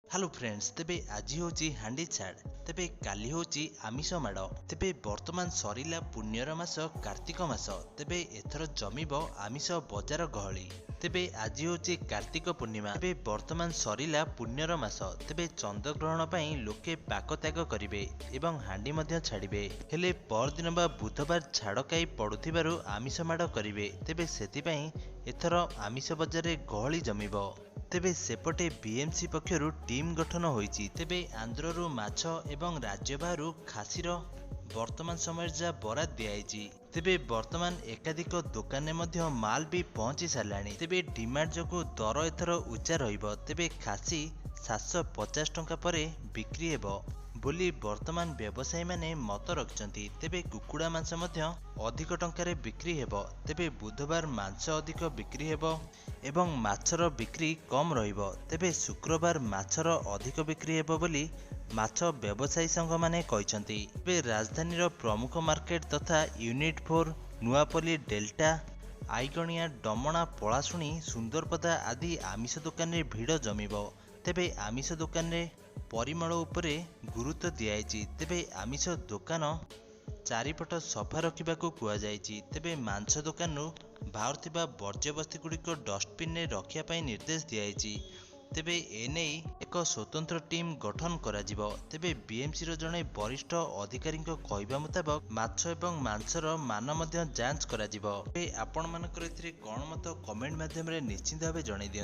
Hello friends, तेबे आज होची हांडी छाड़, तेबे काली होची आमिष माड़, तेबे वर्तमान सरिला पुण्यर मास कार्तिक मास, तेबे एथर जमिबो आमिष बजार गहली। तेबे आज होची कार्तिक पूर्णिमा, तेबे वर्तमान सरिला पुण्यर मास, तेबे चंद्रग्रहण पई लोके पाक त्याग करिवे एवं हांडी मध्य छाड़िबे। हेले परदिन बा बुधवार झाड़ काई पड़ुथिबारु आमिष माड़ करिवे, तेबे सेति पई एथर आमिष बजार गहली जमिबो। तेबे सेपटे बीएमसी पक्षरु टीम गठन होईची। तेबे आंध्ररु माछ एवं राज्य बाहरु खासीर वर्तमान समय जा बराद दियाइची। तेबे वर्तमान एकाधिक दुकान में मध्य माल भी पहुंची साराणी। तेबे डिमांड जोगु दर एथर उच्चा रहिबो। तेबे खासी 750 टंका परे बिक्री हेबो बोली वर्तमान व्यवसायी माने मत रखचंती। तेबे कुकुड़ा मांस मध्य अधिक टंकारे बिक्री हेबो। तेबे बुधवार मांस अधिक बिक्री हेबो एवं माछर बिक्री कम रहिबो। तेबे शुक्रवार माछर अधिक बिक्री हेबो बोली माछ व्यवसायी संघ माने कहिसंती। तेबे राजधानीर प्रमुख मार्केट तथा यूनिट 4 नुआपल्ली डेल्टा आईगणिया डमणा पलाशुणी सुंदरपदा आदि आमिष दुकान रे भिड़ जमिबो। तेबे आमिष दुकान रे परिमल उपरे गुरुत्व दियाइची। तेबे आमिष दुकान चारिपट सफा रखिबाकू कुआଯାଇଛି। तेबे मांस दुकान बाहुथिबा वर्ज्यवस्तु गुड़िक डस्टबिन रे रखिया पई निर्देश दियाइची। तेबे एने एक स्वतंत्र टीम गठन कराजिबो। तेबे बीएमसी रो जणे वरिष्ठ अधिकारी कहवा मुताबक माछ एवं मांसर मान मध्य जांच कराजिबो। आपण मानकर एथिरे कोन मत कमेंट माध्यम रे निश्चित भावे जणाई दियंतु।